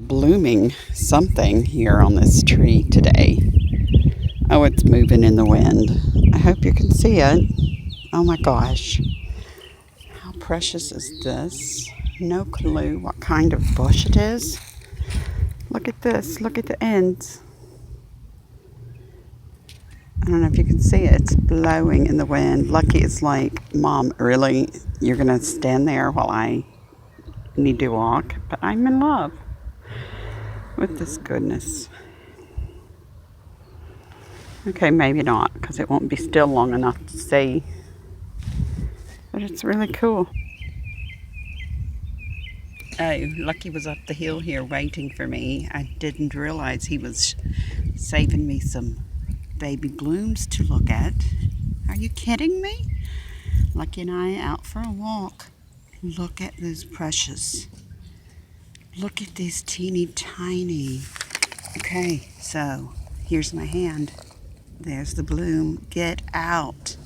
Blooming something here on this tree today. Oh, it's moving in the wind. I hope you can see it. Oh my gosh. How precious is this? No clue what kind of bush it is. Look at this. Look at the ends. I don't know if you can see it. It's blowing in the wind. Lucky it's like, Mom, really? You're going to stand there while I need to walk? But I'm in love with this goodness. Okay, maybe not, because it won't be still long enough to see. But it's really cool. Oh, Lucky was up the hill here waiting for me. I didn't realize he was saving me some baby blooms to look at. Are you kidding me? Lucky and I out for a walk. Look at those precious. Look at these teeny tiny. Okay, so here's my hand. There's the bloom. Get out.